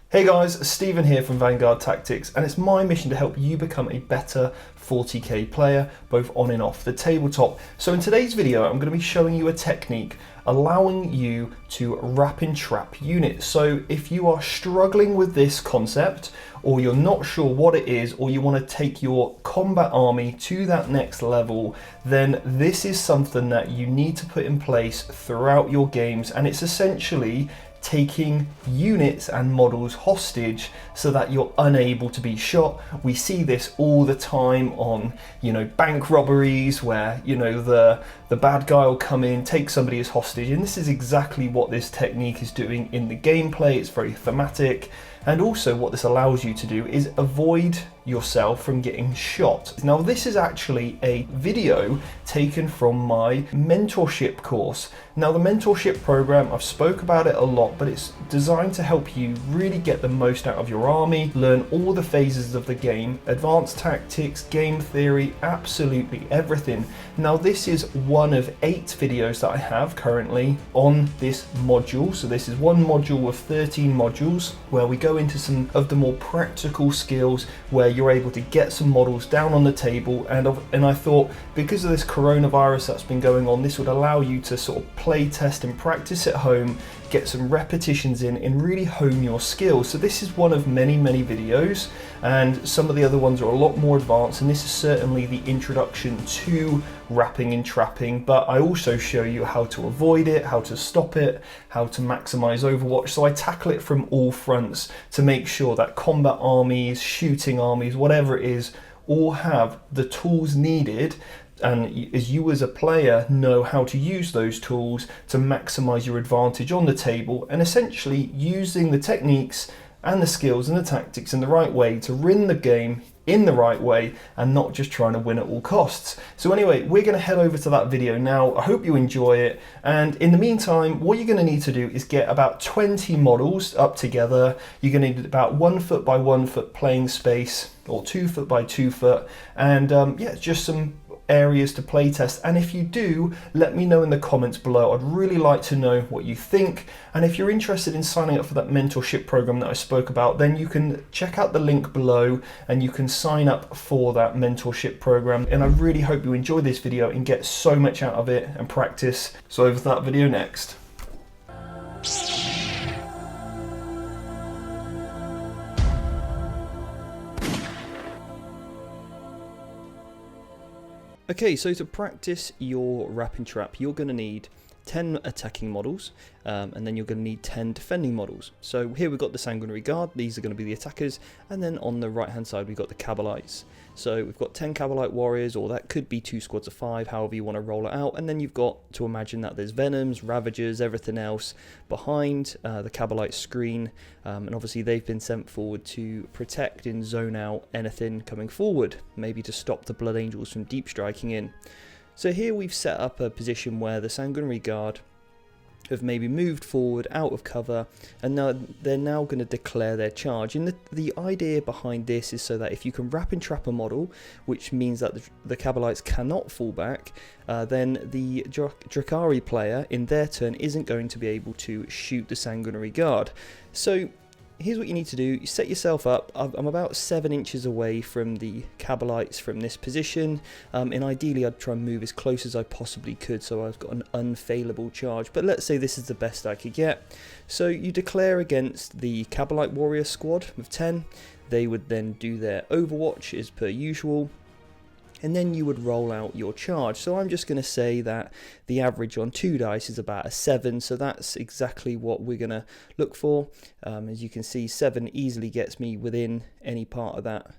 Hey guys, Stephen here from Vanguard Tactics, and it's my mission to help you become a better 40k player, both on and off the tabletop. So in today's video, I'm going to be showing you a technique allowing you to wrap and trap units. So if you are struggling with this concept, or you're not sure what it is, or you want to take your combat army to that next level, then this is something that you need to put in place throughout your games, and it's essentially taking units and models hostage so that you're unable to be shot. We see this all the time on, bank robberies where, the bad guy will come in, take somebody as hostage, and this is exactly what this technique is doing in the gameplay. It's very thematic, and also what this allows you to do is avoid yourself from getting shot. Now this is actually a video taken from my mentorship course. Now the mentorship program, I've spoke about it a lot, but it's designed to help you really get the most out of your army, learn all the phases of the game, advanced tactics, game theory, absolutely everything. Now this is one of 8 videos that I have currently on this module. So this is one module of 13 modules where we go into some of the more practical skills where you're able to get some models down on the table, and I thought because of this coronavirus that's been going on, this would allow you to sort of play test and practice at home, get some repetitions in and really hone your skills. So this is one of many videos, and some of the other ones are a lot more advanced, and this is certainly the introduction to wrapping and trapping, but I also show you how to avoid it, how to stop it, how to maximize Overwatch. So I tackle it from all fronts to make sure that combat armies, shooting armies, whatever it is, all have the tools needed, and as you as a player know how to use those tools to maximize your advantage on the table, and essentially using the techniques and the skills and the tactics in the right way to win the game in the right way, and not just trying to win at all costs. So anyway, we're going to head over to that video now. I hope you enjoy it, and in the meantime what you're going to need to do is get about 20 models up together. You're going to need about 1 foot by 1 foot playing space, or 2 foot by 2 foot, and just some areas to play test. And if you do, let me know in the comments below. I'd really like to know what you think, and if you're interested in signing up for that mentorship program that I spoke about, then you can check out the link below and you can sign up for that mentorship program. And I really hope you enjoy this video and get so much out of it and practice. So over to that video next. Okay, so to practice your wrap and trap, you're going to need 10 attacking models, and then you're going to need 10 defending models. So here we've got the Sanguinary Guard, these are going to be the attackers, and then on the right hand side we've got the Cabalites. So we've got 10 Cabalite warriors, or that could be 2 squads of 5, however you want to roll it out, and then you've got to imagine that there's Venoms, Ravagers, everything else behind the Cabalite screen, and obviously they've been sent forward to protect and zone out anything coming forward, maybe to stop the Blood Angels from deep striking in. So here we've set up a position where the Sanguinary Guard have maybe moved forward out of cover, and now they're going to declare their charge. And the idea behind this is so that if you can wrap and trap a model, which means that the Cabalites cannot fall back, then the Drakari player in their turn isn't going to be able to shoot the Sanguinary Guard. So here's what you need to do. You set yourself up. I'm about 7 inches away from the Cabalites from this position, and ideally I'd try and move as close as I possibly could so I've got an unfailable charge, but let's say this is the best I could get. So you declare against the Cabalite warrior squad of 10. They would then do their Overwatch as per usual, and then you would roll out your charge. So I'm just going to say that the average on 2 dice is about a 7, so that's exactly what we're going to look for. As you can see, 7 easily gets me within any part of that,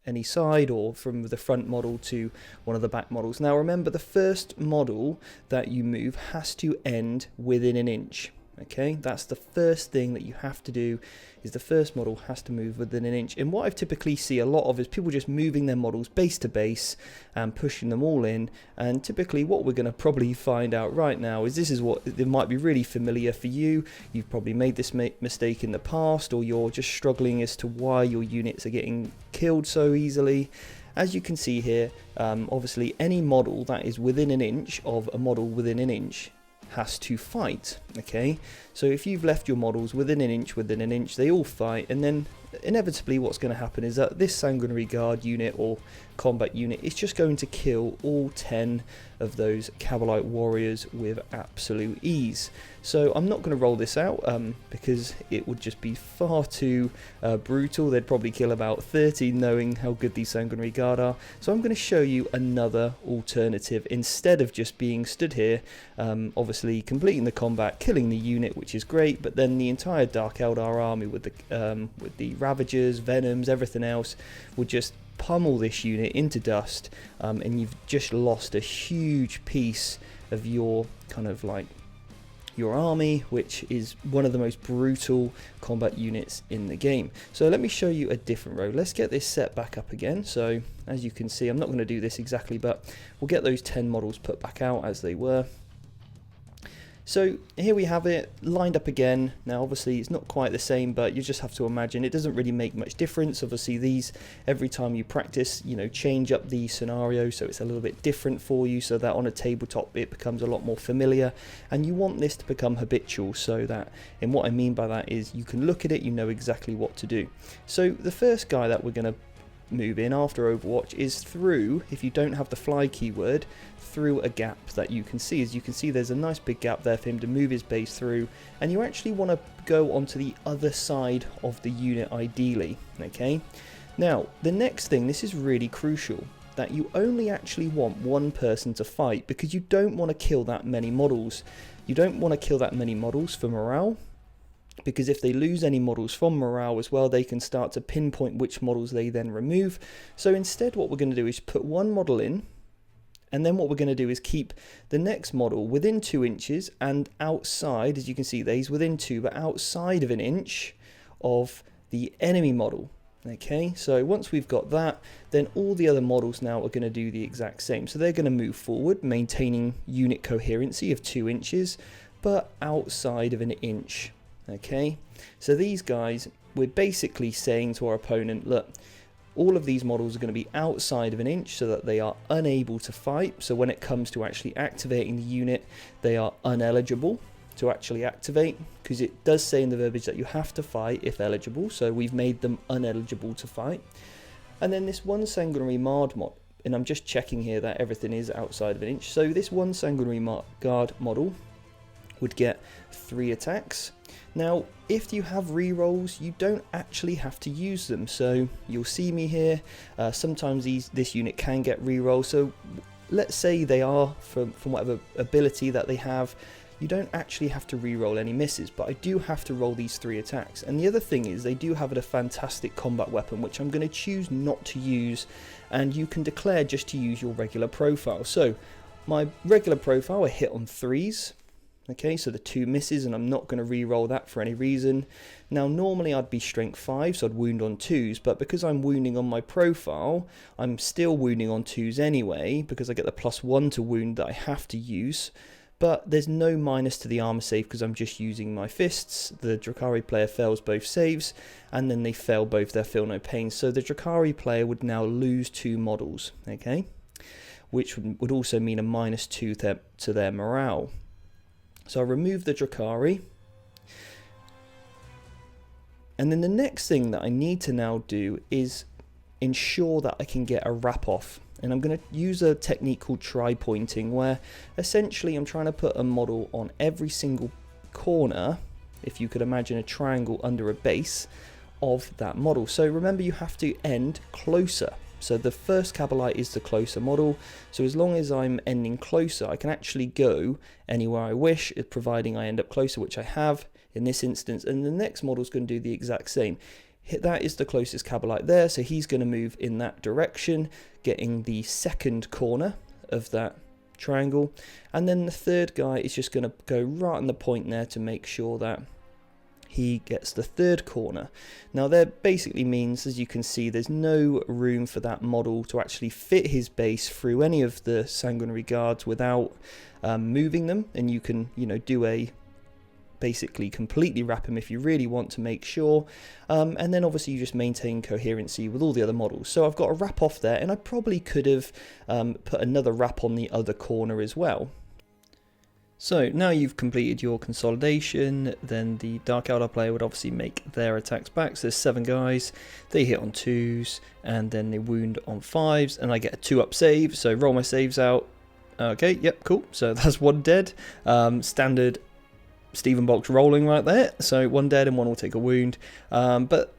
any side, or from the front model to one of the back models. Now remember, the first model that you move has to end within an inch. Okay, that's the first thing that you have to do, is the first model has to move within an inch. And what I typically see a lot of is people just moving their models base to base and pushing them all in. And typically what we're going to probably find out right now is this is what it might be really familiar for you. You've probably made this mistake in the past, or you're just struggling as to why your units are getting killed so easily. As you can see here, obviously any model that is within an inch of a model within an inch has to fight. Okay, so if you've left your models within an inch, they all fight, and then inevitably what's going to happen is that this sanguinary guard unit or combat unit is just going to kill all 10 of those Cavalite warriors with absolute ease. So I'm not going to roll this out because it would just be far too brutal. They'd probably kill about 30 knowing how good these sanguinary guard are. So I'm going to show you another alternative instead of just being stood here, obviously completing the combat, killing the unit, which is great, but then the entire Dark Eldar army with the Ravagers, Venoms, everything else would just pummel this unit into dust, and you've just lost a huge piece of your kind of like your army, which is one of the most brutal combat units in the game. So let me show you a different row. Let's get this set back up again. So as you can see, I'm not going to do this exactly, but we'll get those 10 models put back out as they were. So here we have it lined up again. Now obviously it's not quite the same, but you just have to imagine it doesn't really make much difference. Obviously these, every time you practice, you know, change up the scenario so it's a little bit different for you, so that on a tabletop it becomes a lot more familiar, and you want this to become habitual, so that, and what I mean by that is you can look at it, you know exactly what to do. So the first guy that we're going to move in after Overwatch is through, if you don't have the fly keyword, through a gap that you can see. As you can see, there's a nice big gap there for him to move his base through, and you actually want to go onto the other side of the unit ideally. Okay, now the next thing, this is really crucial, that you only actually want one person to fight, because you don't want to kill that many models. You don't want to kill that many models for morale, because if they lose any models from morale as well, they can start to pinpoint which models they then remove. So instead what we're going to do is put one model in, and then what we're going to do is keep the next model within 2 inches and outside, as you can see, he's within 2, but outside of an inch of the enemy model. Okay, so once we've got that, then all the other models now are going to do the exact same. So they're going to move forward, maintaining unit coherency of 2 inches, but outside of an inch. Okay, so these guys, we're basically saying to our opponent, look, all of these models are going to be outside of an inch so that they are unable to fight. So when it comes to actually activating the unit, they are uneligible to actually activate, because it does say in the verbiage that you have to fight if eligible. So we've made them uneligible to fight. And then this one sanguinary guard mod, and I'm just checking here that everything is outside of an inch. So this one sanguinary guard model would get 3 attacks. Now, if you have rerolls, you don't actually have to use them. So you'll see me here. Sometimes this unit can get rerolls. So let's say they are from whatever ability that they have. You don't actually have to reroll any misses, but I do have to roll these 3 attacks. And the other thing is, they do have a fantastic combat weapon, which I'm going to choose not to use, and you can declare just to use your regular profile. So my regular profile, I hit on 3s. Okay, so the 2 misses, and I'm not going to re-roll that for any reason. Now normally I'd be strength 5, so I'd wound on 2s, but because I'm wounding on my profile, I'm still wounding on 2s anyway, because I get the +1 to wound that I have to use. But there's no minus to the armor save because I'm just using my fists. The Drakari player fails both saves, and then they fail both their feel no pain. So the Drakari player would now lose 2 models, okay, which would also mean a -2 to their morale. So I remove the Drakari, and then the next thing that I need to now do is ensure that I can get a wrap off. And I'm going to use a technique called tri-pointing, where essentially I'm trying to put a model on every single corner, if you could imagine a triangle under a base of that model. So remember, you have to end closer. So the first Cabalite is the closer model, so as long as I'm ending closer, I can actually go anywhere I wish, providing I end up closer, which I have in this instance, and the next model is going to do the exact same. That is the closest Cabalite there, so he's going to move in that direction, getting the second corner of that triangle, and then the third guy is just going to go right on the point there to make sure that he gets the third corner. Now that basically means, as you can see, there's no room for that model to actually fit his base through any of the sanguinary guards without moving them, and you can, you know, do a basically completely wrap him if you really want to make sure, and then obviously you just maintain coherency with all the other models. So I've got a wrap off there, and I probably could have put another wrap on the other corner as well. So now you've completed your consolidation, then the Dark Eldar player would obviously make their attacks back. So there's 7 guys, they hit on 2s, and then they wound on 5s, and I get a 2-up save, so roll my saves out. Okay, yep, cool, so that's 1 dead. Standard Stephen box rolling right there, so 1 dead and 1 will take a wound. But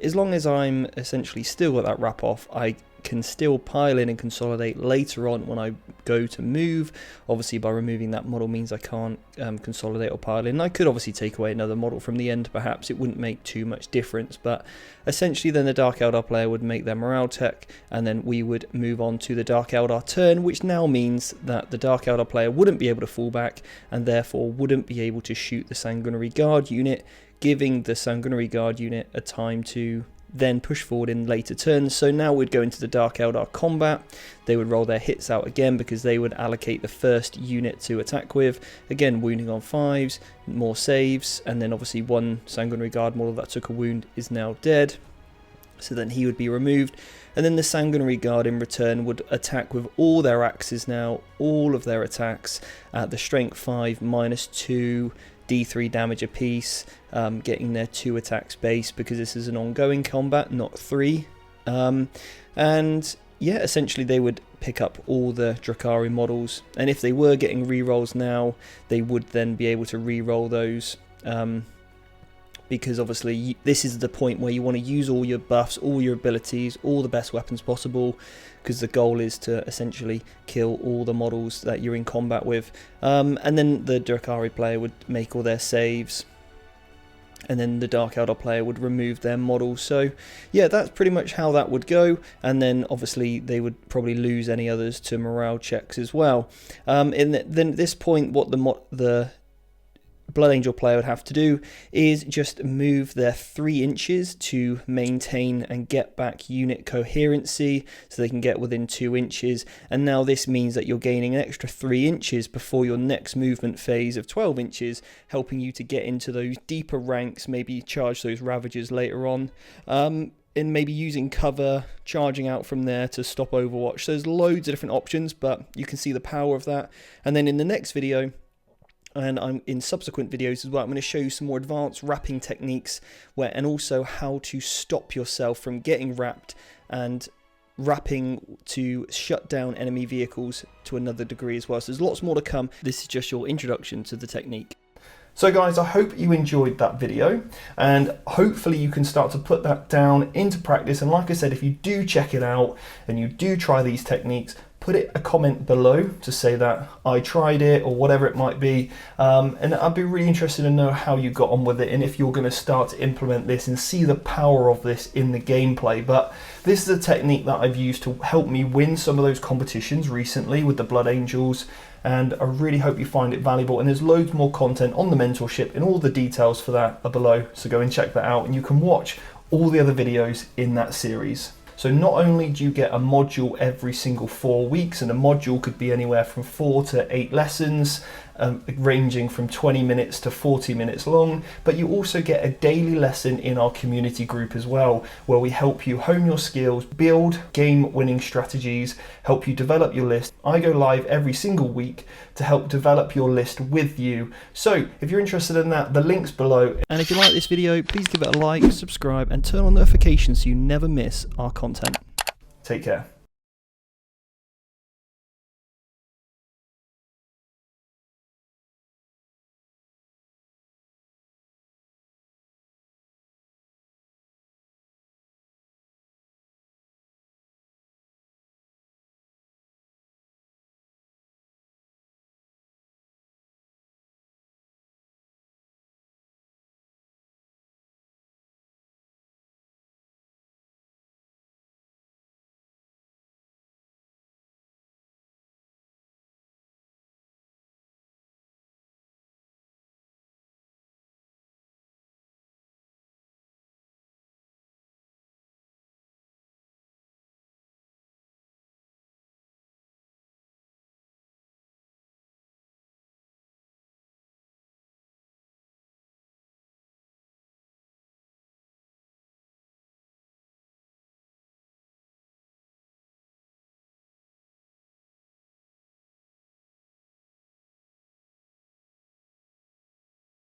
as long as I'm essentially still at that wrap off, I can still pile in and consolidate later on when I go to move. Obviously by removing that model means I can't consolidate or pile in. I could obviously take away another model from the end, perhaps it wouldn't make too much difference, but essentially then the Dark Eldar player would make their morale tech, and then we would move on to the Dark Eldar turn, which now means that the Dark Eldar player wouldn't be able to fall back and therefore wouldn't be able to shoot the Sanguinary Guard unit, giving the Sanguinary Guard unit a time to then push forward in later turns. So now we'd go into the Dark Eldar combat. They would roll their hits out again because they would allocate the first unit to attack with. Again, wounding on 5s, more saves, and then obviously 1 Sanguinary Guard model that took a wound is now dead. So then he would be removed. And then the Sanguinary Guard in return would attack with all their axes now, all of their attacks at the strength 5 -2 D3 damage apiece, getting their 2 attacks base because this is an ongoing combat, not 3. And yeah, essentially they would pick up all the Drakari models, and if they were getting rerolls now, they would then be able to reroll those. Because obviously this is the point where you want to use all your buffs, all your abilities, all the best weapons possible, because the goal is to essentially kill all the models that you're in combat with. And then the Drakari player would make all their saves, and then the Dark Eldar player would remove their models. So yeah, that's pretty much how that would go, and then obviously they would probably lose any others to morale checks as well. Then at this point, what the Blood Angel player would have to do is just move their 3 inches to maintain and get back unit coherency, so they can get within 2 inches. And now this means that you're gaining an extra 3 inches before your next movement phase of 12 inches, helping you to get into those deeper ranks, maybe charge those Ravagers later on, and maybe using cover, charging out from there to stop Overwatch. So there's loads of different options, but you can see the power of that. And then in the next video, and I'm in subsequent videos as well, I'm going to show you some more advanced wrapping techniques and also how to stop yourself from getting wrapped, and wrapping to shut down enemy vehicles to another degree as well. So there's lots more to come. This is just your introduction to the technique. So guys, I hope you enjoyed that video, and hopefully you can start to put that down into practice. And like I said, if you do check it out and you do try these techniques, put a comment below to say that I tried it or whatever it might be, and I'd be really interested to know how you got on with it and if you're going to start to implement this and see the power of this in the gameplay. But this is a technique that I've used to help me win some of those competitions recently with the Blood Angels, and I really hope you find it valuable. And there's loads more content on the mentorship, and all the details for that are below, so go and check that out, and you can watch all the other videos in that series. So not only do you get a module every single 4 weeks, and a module could be anywhere from 4 to 8 lessons, ranging from 20 minutes to 40 minutes long, but you also get a daily lesson in our community group as well, where we help you hone your skills, build game-winning strategies, help you develop your list. I go live every single week to help develop your list with you. So if you're interested in that, the link's below. And if you like this video, please give it a like, subscribe, and turn on notifications so you never miss our content. Take care.